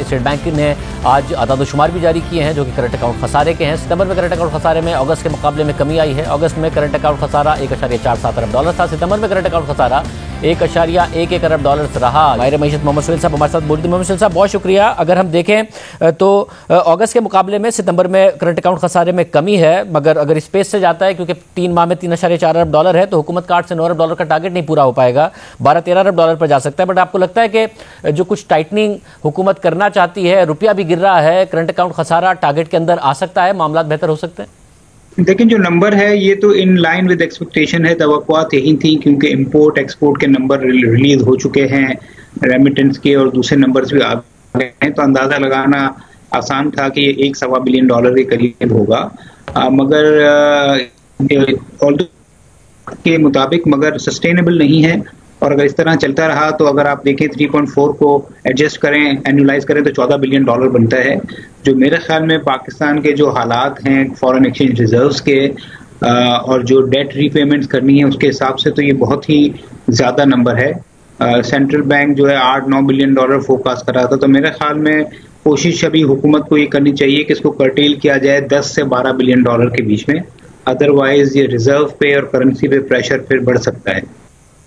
State bank ने आज आदादोशुमार भी जारी किए हैं जो कि करंट अकाउंट खसारे के हैं। सितंबर में करंट अकाउंट खसारे में अगस्त के मुकाबले में कमी आई है। अगस्त में करंट अकाउंट खसारा 1.47 अरब डॉलर था। सितंबर में करंट अकाउंट खसारा 1.11 अरब डॉलर रहा। माहिर मईशत मोहम्मद सुहेल साहब हमारे साथ बोलते। मोहम्मद सुहेल साहब बहुत शुक्रिया। अगर हम देखें तो अगस्त के मुकाबले में सितंबर में करंट अकाउंट खसारे में कमी है, मगर अगर स्पेस से जाता है क्योंकि 3 माह में 3.4 अरब डॉलर है तो हुकूमत का 8 से 9 अरब डॉलर का टारगेट नहीं पूरा हो पाएगा, 12-13 अरब डॉलर पर जा सकता है। बट आपको लगता है कि जो कुछ टाइटनिंग हुकूमत करना चाहती है, रुपया भी गिर रहा है, करंट अकाउंट खसारा टारगेट के अंदर आ सकता है, मामला बेहतर हो सकते हैं? लेकिन जो नंबर है ये तो इन लाइन विद एक्सपेक्टेशन है। तवक्कुआत यही थी क्योंकि इंपोर्ट एक्सपोर्ट के नंबर रिलीज हो चुके हैं, रेमिटेंस के और दूसरे नंबर्स भी आ गए हैं, तो अंदाजा लगाना आसान था कि ये 1.25 बिलियन डॉलर के करीब होगा। मगर के मुताबिक मगर सस्टेनेबल नहीं है। और अगर इस तरह चलता रहा तो अगर आप देखें 3.4 को एडजस्ट करें, एनुअलाइज करें तो 14 बिलियन डॉलर बनता है, जो मेरे ख्याल में पाकिस्तान के जो हालात हैं फॉरेन एक्सचेंज रिजर्व्स के और जो डेट रीपेमेंट्स करनी है उसके हिसाब से तो ये बहुत ही ज़्यादा नंबर है। सेंट्रल बैंक जो है 8-9 बिलियन डॉलर फोरकास्ट कर रहा था, तो मेरे ख्याल में कोशिश अभी हुकूमत को ये करनी चाहिए कि इसको कर्टेल किया जाए 10 से 12 बिलियन डॉलर के बीच में। अदरवाइज ये रिजर्व पे और करेंसी पे प्रेशर फिर बढ़ सकता है।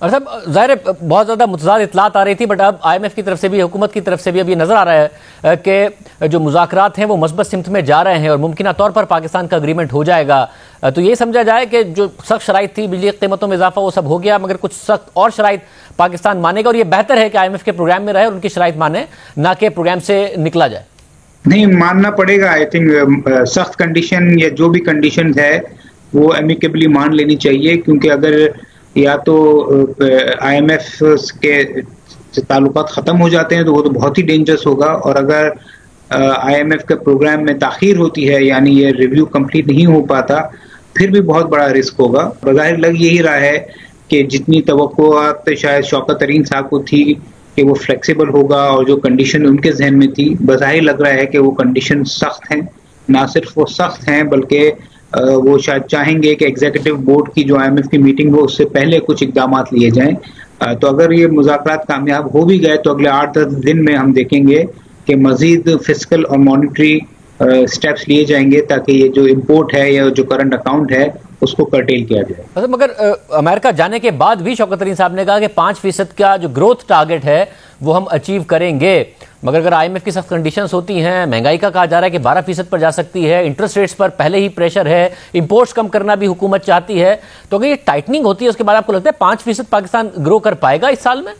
और साहब ज़ाहिर है बहुत ज़्यादा मुतज़ाद इतलात आ रही थी, बट अब IMF की तरफ से भी, हुकूमत की तरफ से भी अब ये नज़र आ रहा है कि जो मुज़ाकरात हैं वो मस्बत सिमत में जा रहे हैं और मुमकिन तौर पर पाकिस्तान का अग्रीमेंट हो जाएगा। तो ये समझा जाए कि जो सख्त शराइत थी, बिजली की कीमतों में इजाफा, वो सब हो गया, मगर कुछ सख्त और शराइत पाकिस्तान मानेगा और ये बेहतर है कि IMF के प्रोग्राम में रहे और उनकी शराइत माने, ना कि प्रोग्राम से निकला जाए। नहीं, मानना पड़ेगा। आई थिंक सख्त कंडीशन या जो भी कंडीशन है वो एमिकेबली मान लेनी चाहिए, क्योंकि अगर या तो IMF के ताल्लुकात ख़त्म हो जाते हैं तो वो तो बहुत ही डेंजरस होगा, और अगर IMF के प्रोग्राम में ताख़ीर होती है यानी ये रिव्यू कंप्लीट नहीं हो पाता फिर भी बहुत बड़ा रिस्क होगा। बज़ाहिर लग यही रहा है कि जितनी तवक्कुआत शायद शौकत तरीन साहब को थी कि वो फ्लेक्सिबल होगा और जो कंडीशन उनके जहन में थी, बज़ाहिर लग रहा है कि वो कंडीशन सख्त हैं। ना सिर्फ वो सख्त हैं बल्कि वो शायद चाहेंगे कि एग्जीक्यूटिव बोर्ड की जो IMF की मीटिंग हो उससे पहले कुछ इकदाम लिए जाएं। तो अगर ये मुज़ाकरात कामयाब हो भी गए तो अगले 8-10 दिन में हम देखेंगे कि मजीद फिस्कल और मॉनिटरी स्टेप्स लिए जाएंगे ताकि ये जो इम्पोर्ट है या जो करंट अकाउंट है उसको कर्टेल किया जाए। मगर अमेरिका जाने के बाद भी शौकत तरीन साहब ने कहा कि 5% का जो ग्रोथ टारगेट है वो हम अचीव करेंगे, मगर अगर IMF की सख्त कंडीशंस होती हैं, महंगाई का कहा जा रहा है कि 12% पर जा सकती है, इंटरेस्ट रेट्स पर पहले ही प्रेशर है, इंपोर्ट्स कम करना भी हुकूमत चाहती है, तो अगर ये टाइटनिंग होती है उसके बाद आपको लगता है 5% पाकिस्तान ग्रो कर पाएगा इस साल में?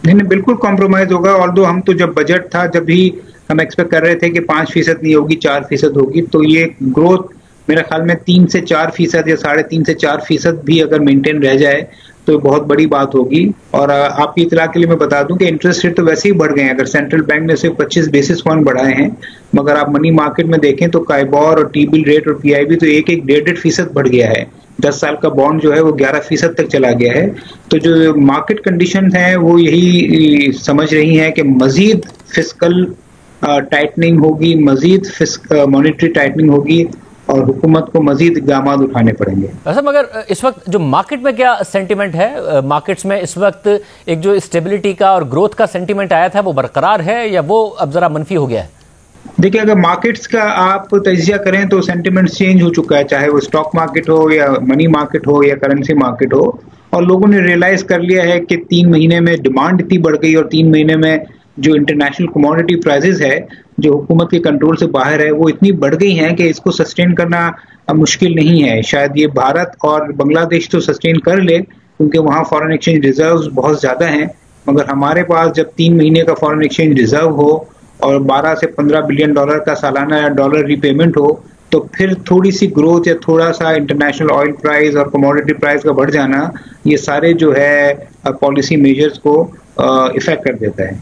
नहीं, बिल्कुल कॉम्प्रोमाइज होगा। ऑल्दो हम तो जब बजट था जब भी हम एक्सपेक्ट कर रहे थे कि 5% नहीं होगी 4% होगी, तो ये ग्रोथ मेरे ख्याल में 3 से 4% या 3.5 से 4% भी अगर मेंटेन रह जाए तो बहुत बड़ी बात होगी। और आपकी इतला के लिए मैं बता दूं कि इंटरेस्ट रेट तो वैसे ही बढ़ गए हैं। अगर सेंट्रल बैंक ने सिर्फ 25 बेसिस पॉइंट बढ़ाए हैं, मगर आप मनी मार्केट में देखें तो काइबोर और टी-बिल रेट और PIB तो 1-1.5% बढ़ गया है। 10 साल का बॉन्ड जो है वो 11% तक चला गया है। तो जो मार्केट कंडीशन है वो यही समझ रही हैं कि मजीद फिस्कल टाइटनिंग होगी, मजीद मॉनिटरी टाइटनिंग होगी और हुकूमत को मजीद इक़दाम उठाने पड़ेंगे। अच्छा, मगर इस वक्त जो मार्केट में क्या सेंटिमेंट है? मार्केट्स में इस वक्त एक जो स्टेबिलिटी का और ग्रोथ का सेंटिमेंट आया था वो बरकरार है या वो अब जरा मनफी हो गया है? देखिए, अगर मार्केट्स का आप तजिया करें तो सेंटिमेंट्स चेंज हो चुका है, चाहे वो स्टॉक मार्केट हो या मनी मार्केट हो या करेंसी मार्केट हो। और लोगों ने रियलाइज कर लिया है कि 3 महीने में डिमांड इतनी बढ़ गई और 3 महीने में जो इंटरनेशनल कमोडिटी प्राइसेस है जो हुकूमत के कंट्रोल से बाहर है वो इतनी बढ़ गई हैं कि इसको सस्टेन करना मुश्किल नहीं है। शायद ये भारत और बांग्लादेश तो सस्टेन कर ले क्योंकि वहाँ फॉरेन एक्सचेंज रिजर्व्स बहुत ज़्यादा हैं, मगर हमारे पास जब 3 महीने का फॉरेन एक्सचेंज रिजर्व हो और 12 से 15 बिलियन डॉलर का सालाना डॉलर रीपेमेंट हो तो फिर थोड़ी सी ग्रोथ या थोड़ा सा इंटरनेशनल ऑयल प्राइस और कमोडिटी प्राइस का बढ़ जाना, ये सारे जो है पॉलिसी मेजर्स को इफेक्ट कर देता है।